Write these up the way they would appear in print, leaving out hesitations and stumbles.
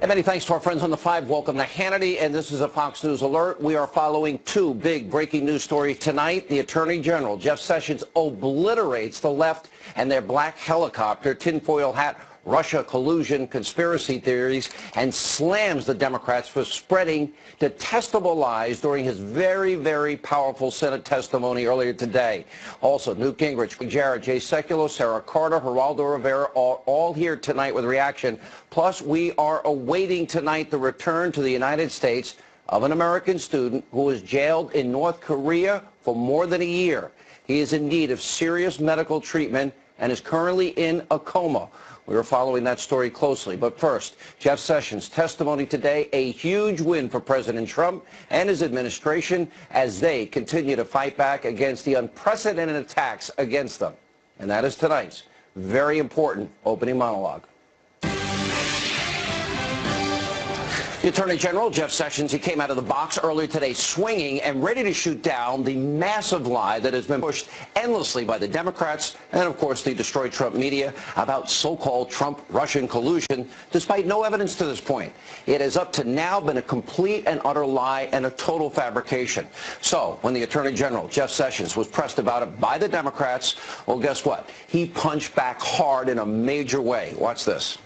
And many thanks to our friends on the 5. Welcome to Hannity, and this is a Fox News alert. We are following two big breaking news stories tonight. The Attorney General, Jeff Sessions, obliterates the left and their black helicopter, tinfoil hat, Russia collusion, conspiracy theories, and slams the Democrats for spreading detestable lies during his very, very powerful Senate testimony earlier today. Also, Newt Gingrich, Jared, Jay Sekulow, Sarah Carter, Geraldo Rivera, all here tonight with reaction. Plus, we are awaiting tonight the return to the United States of an American student who was jailed in North Korea for more than a year. He is in need of serious medical treatment and is currently in a coma. We are following that story closely. But first, Jeff Sessions' testimony today, a huge win for President Trump and his administration as they continue to fight back against the unprecedented attacks against them. And that is tonight's very important opening monologue. The Attorney General, Jeff Sessions, he came out of the box earlier today swinging and ready to shoot down the massive lie that has been pushed endlessly by the Democrats and, of course, the destroy Trump media about so-called Trump-Russian collusion, despite no evidence to this point. It has up to now been a complete and utter lie and a total fabrication. So when the Attorney General, Jeff Sessions, was pressed about it by the Democrats, well, guess what? He punched back hard in a major way. Watch this.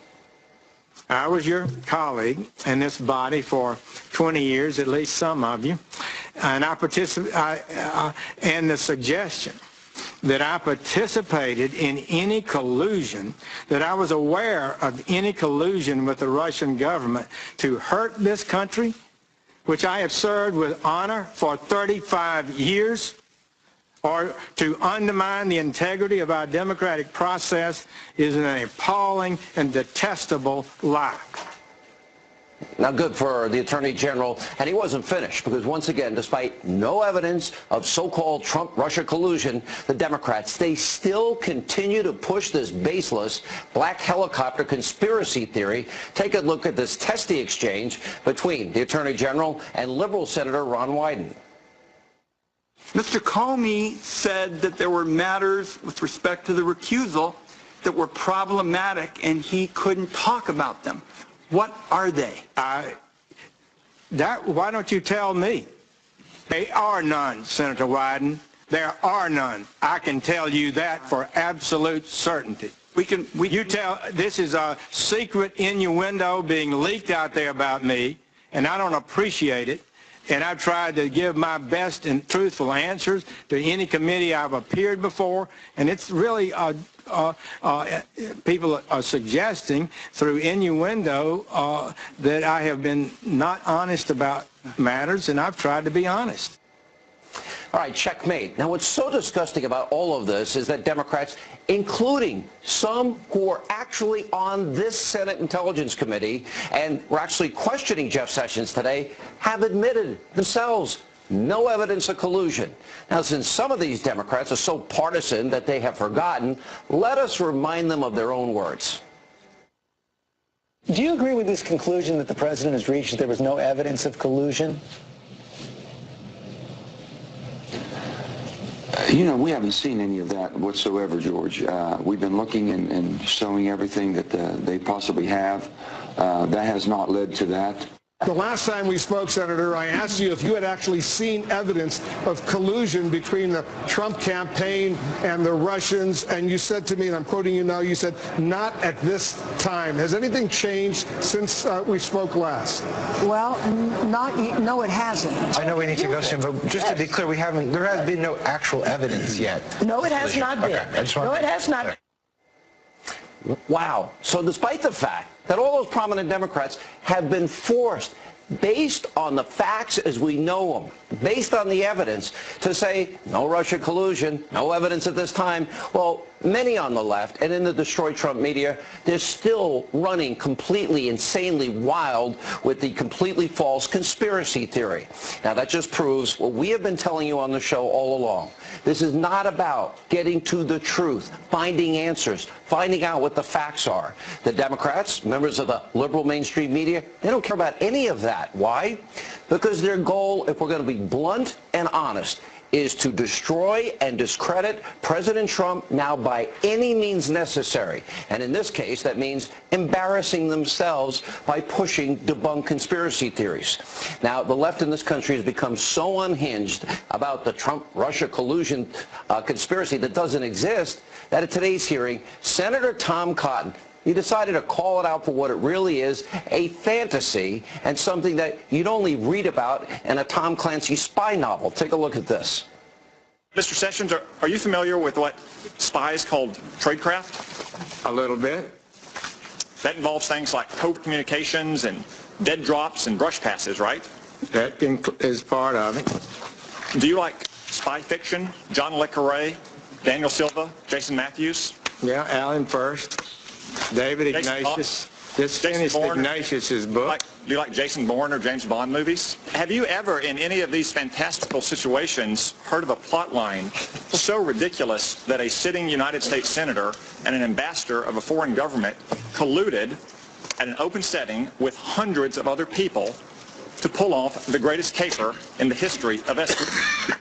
I was your colleague in this body for 20 years, at least some of you, and and the suggestion that I participated in any collusion, that I was aware of any collusion with the Russian government to hurt this country, which I have served with honor for 35 years, or to undermine the integrity of our democratic process is an appalling and detestable lie. Now, good for the Attorney General, and he wasn't finished, because once again, despite no evidence of so-called Trump-Russia collusion, the Democrats, they still continue to push this baseless black helicopter conspiracy theory. Take a look at this testy exchange between the Attorney General and liberal Senator Ron Wyden. Mr. Comey said that there were matters with respect to the recusal that were problematic and he couldn't talk about them. What are they? Why don't you tell me? There are none, Senator Wyden. There are none. I can tell you that for absolute certainty. This is a secret innuendo being leaked out there about me, and I don't appreciate it. And I've tried to give my best and truthful answers to any committee I've appeared before. And it's really, people are suggesting through innuendo that I have been not honest about matters, and I've tried to be honest. All right, checkmate. Now, what's so disgusting about all of this is that Democrats, including some who are actually on this Senate Intelligence Committee and were actually questioning Jeff Sessions today, have admitted themselves no evidence of collusion. Now, since some of these Democrats are so partisan that they have forgotten, let us remind them of their own words. Do you agree with this conclusion that the president has reached, that there was no evidence of collusion? You know, we haven't seen any of that whatsoever, George. We've been looking and showing everything that they possibly have. That has not led to that. The last time we spoke, Senator, I asked you if you had actually seen evidence of collusion between the Trump campaign and the Russians, and you said to me, and I'm quoting you now, you said, not at this time. Has anything changed since we spoke last? Well, no, it hasn't. I know we need to go soon, but just to be clear, there has been no actual evidence yet. No, it has not been. No, it has not. Wow. So despite the fact that all those prominent Democrats have been forced, based on the facts as we know them, based on the evidence, to say no Russia collusion, no evidence at this time, well, many on the left and in the destroy Trump media, they're still running completely insanely wild with the completely false conspiracy theory. Now, that just proves what we have been telling you on the show all along. This is not about getting to the truth, finding answers, finding out what the facts are. The Democrats, members of the liberal mainstream media, they don't care about any of that. Why? Because their goal, if we're going to be blunt and honest, is to destroy and discredit President Trump now by any means necessary. And in this case, that means embarrassing themselves by pushing debunked conspiracy theories. Now, the left in this country has become so unhinged about the Trump-Russia collusion conspiracy that doesn't exist that at today's hearing, Senator Tom Cotton, he decided to call it out for what it really is, a fantasy and something that you'd only read about in a Tom Clancy spy novel. Take a look at this. Mr. Sessions, are you familiar with what spies called tradecraft? A little bit. That involves things like covert communications and dead drops and brush passes, right? That is part of it. Do you like spy fiction? John le Carré, Daniel Silva, Jason Matthews? Yeah, Alan first. David Ignatius. Just finished Ignatius's book. Do you like Jason Bourne or James Bond movies? Have you ever, in any of these fantastical situations, heard of a plot line so ridiculous that a sitting United States senator and an ambassador of a foreign government colluded at an open setting with hundreds of other people to pull off the greatest caper in the history of espionage?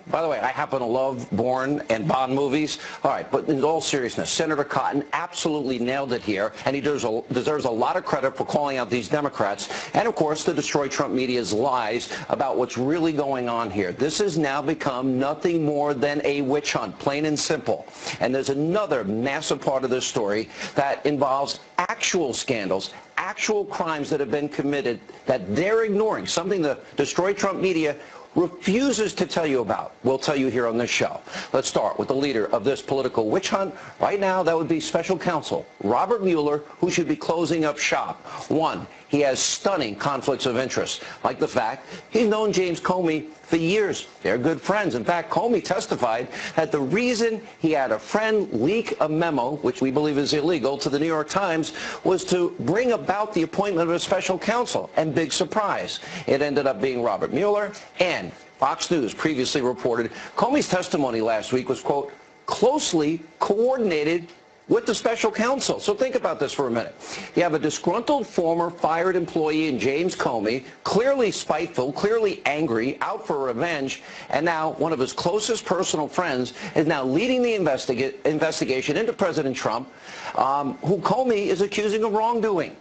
By the way, I happen to love Bourne and Bond movies. All right, but in all seriousness, Senator Cotton absolutely nailed it here, and he deserves a lot of credit for calling out these Democrats and, of course, the Destroy Trump media's lies about what's really going on here. This has now become nothing more than a witch hunt, plain and simple. And there's another massive part of this story that involves actual scandals, actual crimes that have been committed that they're ignoring, something the Destroy Trump media refuses to tell you about. We'll tell you here on this show. Let's start with the leader of this political witch hunt. Right now, that would be special counsel Robert Mueller, who should be closing up shop. One, he has stunning conflicts of interest, like the fact he's known James Comey for years. They're good friends. In fact, Comey testified that the reason he had a friend leak a memo, which we believe is illegal, to the New York Times was to bring about the appointment of a special counsel. And big surprise, it ended up being Robert Mueller. And Fox News previously reported Comey's testimony last week was, quote, closely coordinated with the special counsel. So think about this for a minute. You have a disgruntled former fired employee in James Comey, clearly spiteful, clearly angry, out for revenge, and now one of his closest personal friends is now leading the investigation into President Trump, who Comey is accusing of wrongdoing.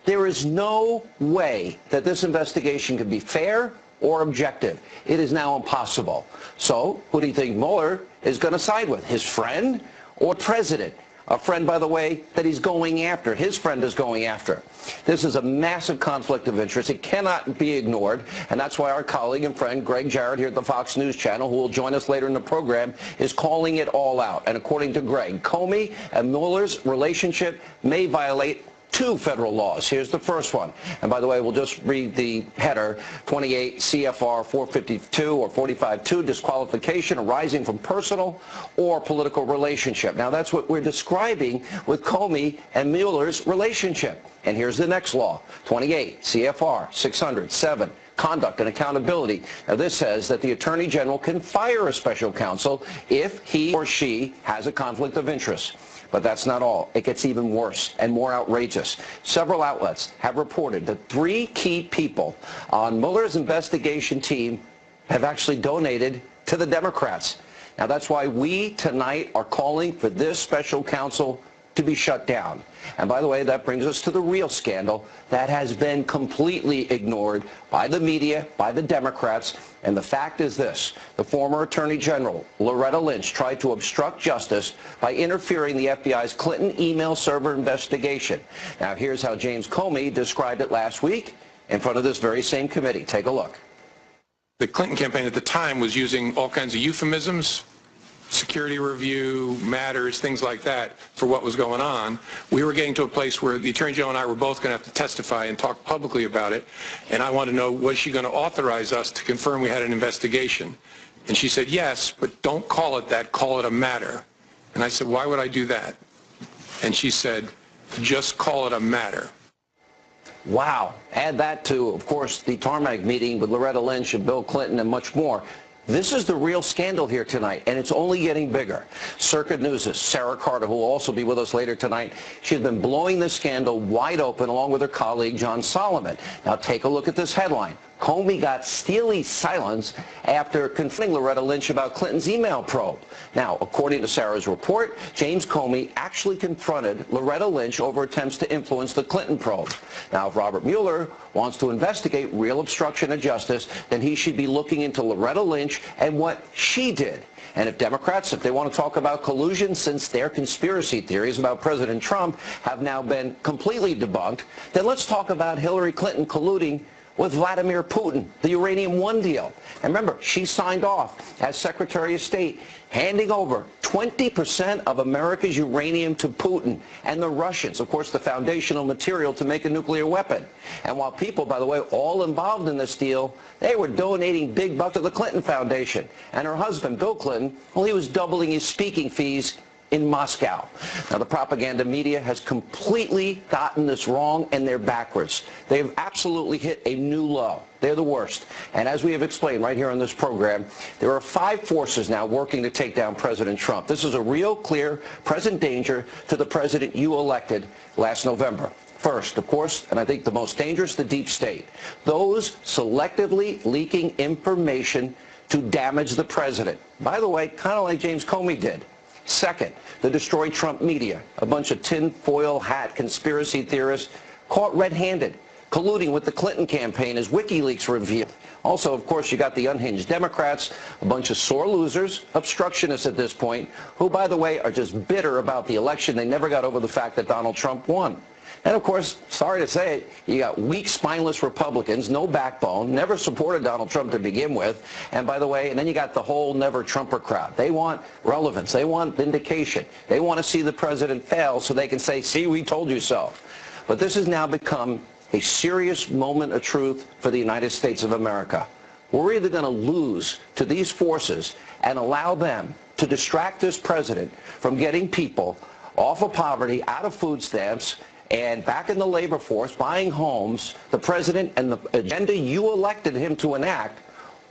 There is no way that this investigation can be fair or objective. It is now impossible. So who do you think Mueller is going to side with? His friend or president? A friend, by the way, that he's going after. His friend is going after. This is a massive conflict of interest. It cannot be ignored, and that's why our colleague and friend Greg Jarrett here at the Fox News Channel, who will join us later in the program, is calling it all out. And according to Greg, Comey and Mueller's relationship may violate two federal laws. Here's the first one. And by the way, we'll just read the header, 28 CFR 452 or 45.2, disqualification arising from personal or political relationship. Now, that's what we're describing with Comey and Mueller's relationship. And here's the next law, 28 CFR 600.7. Conduct and accountability. Now, this says that the Attorney General can fire a special counsel if he or she has a conflict of interest. But that's not all. It gets even worse and more outrageous. Several outlets have reported that 3 key people on Mueller's investigation team have actually donated to the Democrats. Now, that's why we tonight are calling for this special counsel to be shut down. And by the way, that brings us to the real scandal that has been completely ignored by the media, by the Democrats. And the fact is this: the former Attorney General, Loretta Lynch, tried to obstruct justice by interfering in the FBI's Clinton email server investigation. Now, here's how James Comey described it last week in front of this very same committee. Take a look. The Clinton campaign at the time was using all kinds of euphemisms, security review, matters, things like that, for what was going on. We were getting to a place where the Attorney General and I were both going to have to testify and talk publicly about it, and I wanted to know, was she going to authorize us to confirm we had an investigation? And she said, yes, but don't call it that, call it a matter. And I said, why would I do that? And she said, just call it a matter. Wow. Add that to, of course, the tarmac meeting with Loretta Lynch and Bill Clinton and much more. This is the real scandal here tonight, and it's only getting bigger. Circuit News' Sarah Carter, who will also be with us later tonight, she's been blowing this scandal wide open along with her colleague, John Solomon. Now take a look at this headline. Comey got steely silence after confronting Loretta Lynch about Clinton's email probe. Now, according to Sarah's report, James Comey actually confronted Loretta Lynch over attempts to influence the Clinton probe. Now, if Robert Mueller wants to investigate real obstruction of justice, then he should be looking into Loretta Lynch and what she did. And if Democrats, if they want to talk about collusion, since their conspiracy theories about President Trump have now been completely debunked, then let's talk about Hillary Clinton colluding with Vladimir Putin, the Uranium One deal. And remember, she signed off as Secretary of State, handing over 20% of America's uranium to Putin and the Russians, of course, the foundational material to make a nuclear weapon. And while people, by the way, all involved in this deal, they were donating big bucks to the Clinton Foundation. And her husband, Bill Clinton, well, he was doubling his speaking fees in Moscow. Now, the propaganda media has completely gotten this wrong, and they're backwards. They've absolutely hit a new low. They're the worst. And as we have explained right here on this program, there are 5 forces now working to take down President Trump. This is a real, clear, present danger to the president you elected last November. First, of course, and I think the most dangerous, the deep state. Those selectively leaking information to damage the president. By the way, kind of like James Comey did. Second, the destroyed Trump media, a bunch of tinfoil hat conspiracy theorists caught red-handed, colluding with the Clinton campaign as WikiLeaks revealed. Also, of course, you got the unhinged Democrats, a bunch of sore losers, obstructionists at this point, who, by the way, are just bitter about the election. They never got over the fact that Donald Trump won. And, of course, sorry to say it, you got weak, spineless Republicans, no backbone, never supported Donald Trump to begin with. And, by the way, and then you got the whole never-Trumper crowd. They want relevance. They want vindication. They want to see the president fail so they can say, see, we told you so. But this has now become a serious moment of truth for the United States of America. We're either going to lose to these forces and allow them to distract this president from getting people off of poverty, out of food stamps, and back in the labor force, buying homes, the president and the agenda you elected him to enact,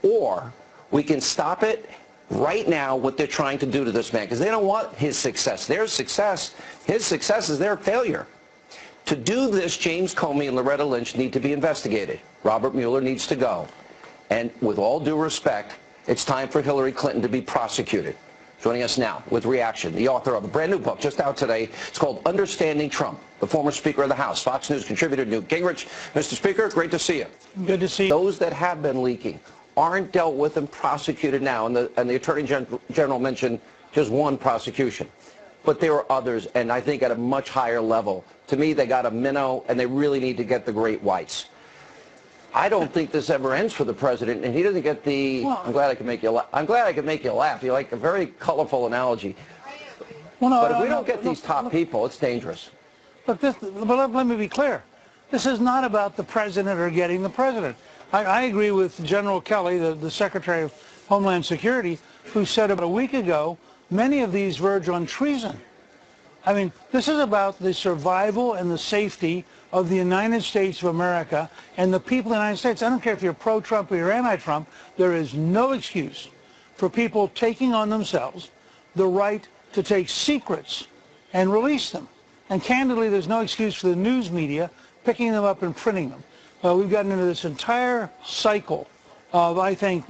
or we can stop it right now, what they're trying to do to this man, because they don't want his success. Their success, his success is their failure. To do this, James Comey and Loretta Lynch need to be investigated. Robert Mueller needs to go. And with all due respect, it's time for Hillary Clinton to be prosecuted. Joining us now with reaction, the author of a brand new book just out today. It's called Understanding Trump, the former Speaker of the House, Fox News contributor Newt Gingrich. Mr. Speaker, great to see you. Good to see you. Those that have been leaking aren't dealt with and prosecuted now, and the Attorney General mentioned just one prosecution. But there are others, and I think at a much higher level. To me, they got a minnow, and they really need to get the great whites. I don't think this ever ends for the president, and he doesn't get the. Well, I'm glad I can make you laugh. I'm glad I can make you laugh. You like a very colorful analogy. Well, no, but if we don't get these top people, it's dangerous. Look, but let me be clear. This is not about the president or getting the president. I agree with General Kelly, the Secretary of Homeland Security, who said about a week ago, many of these verge on treason. I mean, this is about the survival and the safety of the United States of America and the people of the United States. I don't care if you're pro-Trump or you're anti-Trump. There is no excuse for people taking on themselves the right to take secrets and release them. And candidly, there's no excuse for the news media picking them up and printing them. We've gotten into this entire cycle of, I think,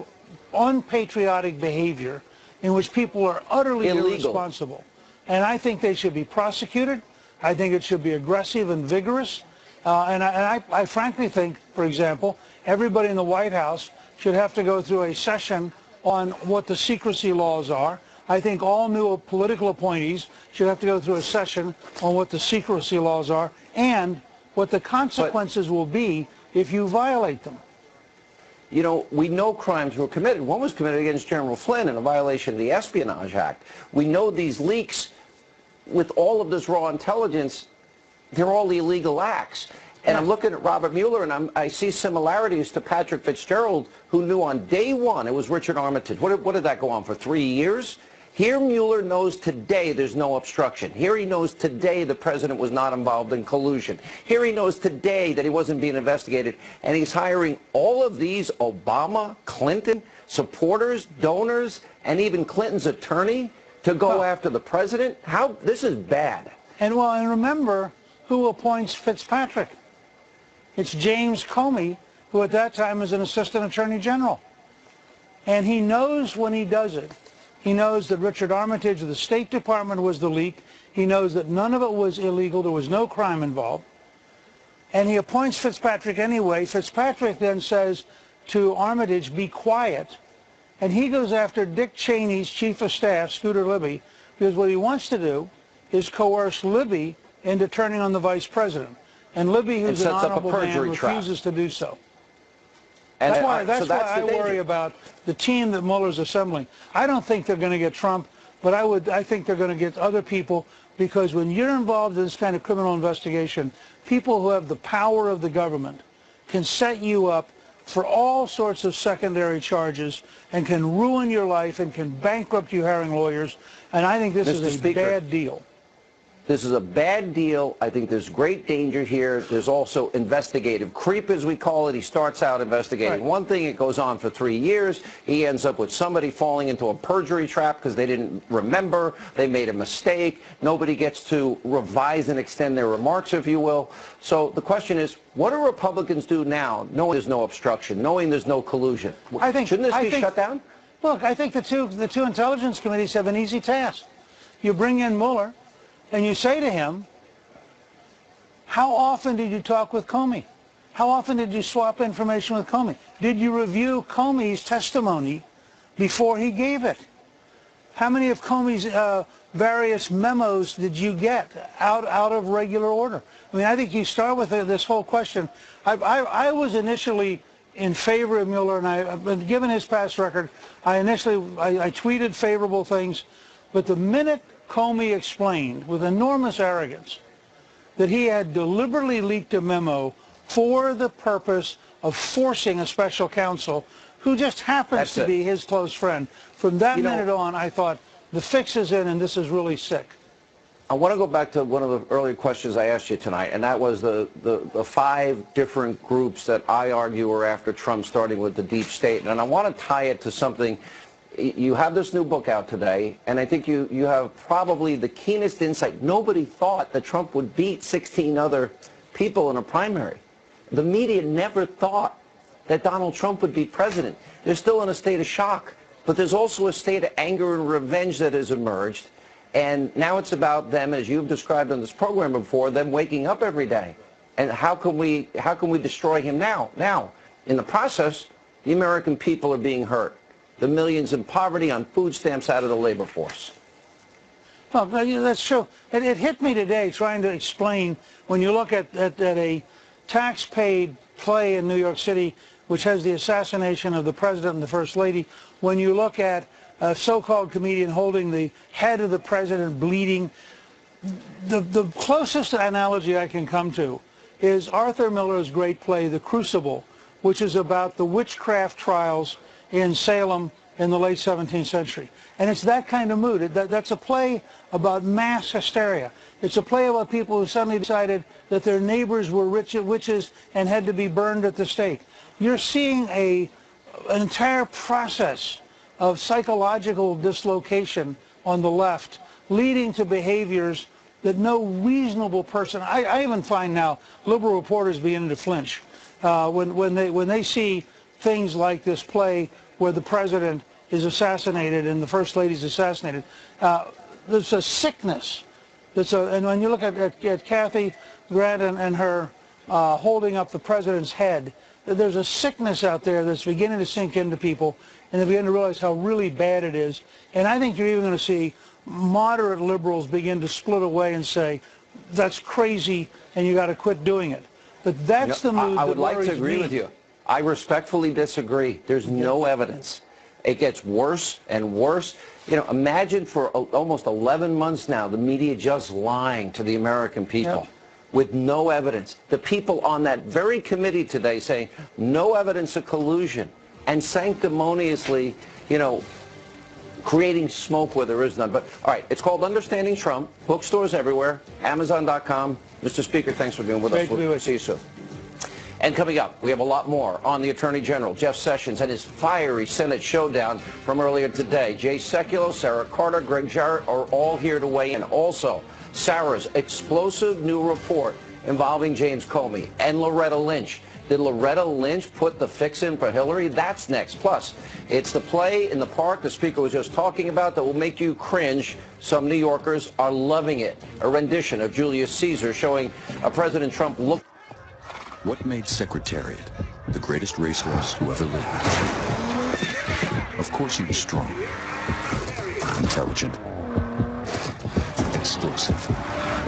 unpatriotic behavior in which people are utterly irresponsible. And I think they should be prosecuted. I think it should be aggressive and vigorous. And I frankly think, for example, everybody in the White House should have to go through a session on what the secrecy laws are. I think all new political appointees should have to go through a session on what the secrecy laws are and what the consequences will be if you violate them. You know, we know crimes were committed. One was committed against General Flynn in a violation of the Espionage Act. We know these leaks, with all of this raw intelligence, they're all illegal acts. And I'm looking at Robert Mueller, and I see similarities to Patrick Fitzgerald, who knew on day one it was Richard Armitage. What did that go on for, 3 years? Here Mueller knows today there's no obstruction. Here he knows today the president was not involved in collusion. Here he knows today that he wasn't being investigated. And he's hiring all of these Obama, Clinton supporters, donors, and even Clinton's attorney to go after the president. This is bad. And remember who appoints Fitzpatrick. It's James Comey, who at that time was an assistant attorney general. And he knows when he does it. He knows that Richard Armitage of the State Department was the leak. He knows that none of it was illegal. There was no crime involved. And he appoints Fitzpatrick anyway. Fitzpatrick then says to Armitage, be quiet. And he goes after Dick Cheney's chief of staff, Scooter Libby, because what he wants to do is coerce Libby into turning on the vice president. And Libby, who's an honorable man, refuses to do so. And that's why I worry about the team that Mueller's assembling. I don't think they're going to get Trump, but I think they're going to get other people, because when you're involved in this kind of criminal investigation, people who have the power of the government can set you up for all sorts of secondary charges and can ruin your life and can bankrupt you hiring lawyers. And I think this is a bad deal. This is a bad deal. I think there's great danger here. There's also investigative creep, as we call it. He starts out investigating one thing. It goes on for 3 years. He ends up with somebody falling into a perjury trap because they didn't remember. They made a mistake. Nobody gets to revise and extend their remarks, if you will. So the question is, what do Republicans do now, knowing there's no obstruction, knowing there's no collusion? Shouldn't this be shut down? Look, I think the two intelligence committees have an easy task. You bring in Mueller, and you say to him, how often did you talk with Comey? How often did you swap information with Comey? Did you review Comey's testimony before he gave it? How many of Comey's various memos did you get out of regular order? I mean, I think you start with this whole question. I was initially in favor of Mueller, and given his past record, I tweeted favorable things, but the minute Comey explained with enormous arrogance that he had deliberately leaked a memo for the purpose of forcing a special counsel who just happens to be his close friend. From that minute on, I thought, the fix is in, and this is really sick. I want to go back to one of the earlier questions I asked you tonight, and that was the 5 different groups that I argue are after Trump, starting with the deep state. And I want to tie it to something. You have this new book out today, and I think you have probably the keenest insight. Nobody thought that Trump would beat 16 other people in a primary. The media never thought that Donald Trump would be president. They're still in a state of shock, but there's also a state of anger and revenge that has emerged, and now it's about them, as you've described on this program before, them waking up every day. And how can we destroy him now? Now, in the process, the American people are being hurt. The millions in poverty, on food stamps, out of the labor force. Well, that's true. It hit me today trying to explain, when you look at a tax-paid play in New York City, which has the assassination of the president and the first lady, when you look at a so-called comedian holding the head of the president bleeding, the closest analogy I can come to is Arthur Miller's great play, The Crucible, which is about the witchcraft trials in Salem in the late 17th century. And it's that kind of mood. That's a play about mass hysteria. It's a play about people who suddenly decided that their neighbors were witches and had to be burned at the stake. You're seeing an entire process of psychological dislocation on the left, leading to behaviors that no reasonable person, I even find now liberal reporters beginning to flinch when they see things like this play where the president is assassinated and the first lady's assassinated. There's a sickness. And when you look at Kathy Grant and her holding up the president's head, there's a sickness out there that's beginning to sink into people, and they begin to realize how really bad it is. And I think you're even going to see moderate liberals begin to split away and say, that's crazy and you got to quit doing it. But that's the mood I would like to agree with you. I respectfully disagree. There's no evidence. It gets worse and worse. You know, imagine for almost 11 months now, the media just lying to the American people with no evidence. The people on that very committee today saying no evidence of collusion and sanctimoniously, you know, creating smoke where there is none. But, all right, it's called Understanding Trump. Bookstores everywhere. Amazon.com. Mr. Speaker, thanks for being with us. We'll see you soon. And coming up, we have a lot more on the Attorney General, Jeff Sessions, and his fiery Senate showdown from earlier today. Jay Sekulow, Sarah Carter, Greg Jarrett are all here to weigh in. Also, Sarah's explosive new report involving James Comey and Loretta Lynch. Did Loretta Lynch put the fix in for Hillary? That's next. Plus, it's the play in the park the speaker was just talking about that will make you cringe. Some New Yorkers are loving it. A rendition of Julius Caesar showing President Trump look. What made Secretariat the greatest racehorse who ever lived? Of course he was strong, intelligent, explosive.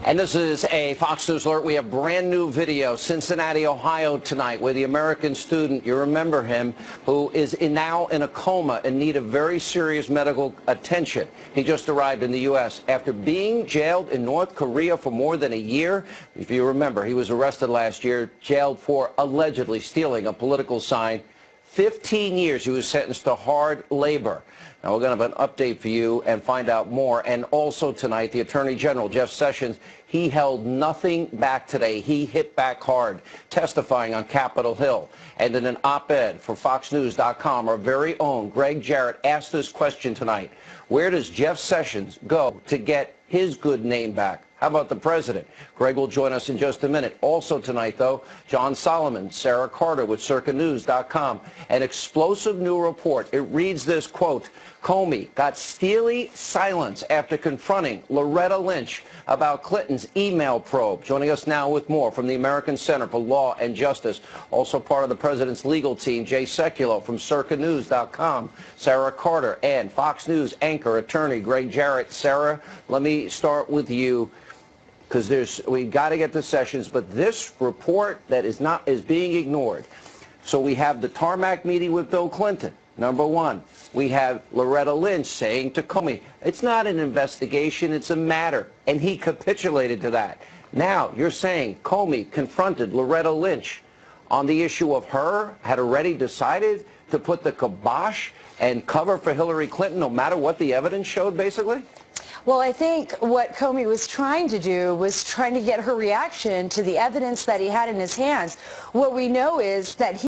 And this is a Fox News alert. We have brand new video, Cincinnati, Ohio tonight, where the American student, you remember him, who is now in a coma in need of very serious medical attention. He just arrived in the U.S. after being jailed in North Korea for more than a year. If you remember, he was arrested last year, jailed for allegedly stealing a political sign. 15 years he was sentenced to hard labor. Now, we're going to have an update for you and find out more. And also tonight, the Attorney General, Jeff Sessions, he held nothing back today. He hit back hard, testifying on Capitol Hill. And in an op-ed for FoxNews.com, our very own Greg Jarrett asked this question tonight. Where does Jeff Sessions go to get his good name back? How about the president? Greg will join us in just a minute. Also tonight, though, John Solomon, Sarah Carter with CircaNews.com. An explosive new report. It reads this, quote, Comey got steely silence after confronting Loretta Lynch about Clinton's email probe. Joining us now with more from the American Center for Law and Justice, also part of the president's legal team, Jay Sekulow from CircaNews.com, Sarah Carter, and Fox News anchor attorney Greg Jarrett. Sarah, let me start with you, because we got to get to Sessions, but this report that is being ignored. So we have the tarmac meeting with Bill Clinton, number one. We have Loretta Lynch saying to Comey, it's not an investigation, it's a matter. And he capitulated to that. Now you're saying Comey confronted Loretta Lynch on the issue of her, had already decided to put the kibosh and cover for Hillary Clinton no matter what the evidence showed, basically? Well, I think what Comey was trying to do was trying to get her reaction to the evidence that he had in his hands. What we know is that he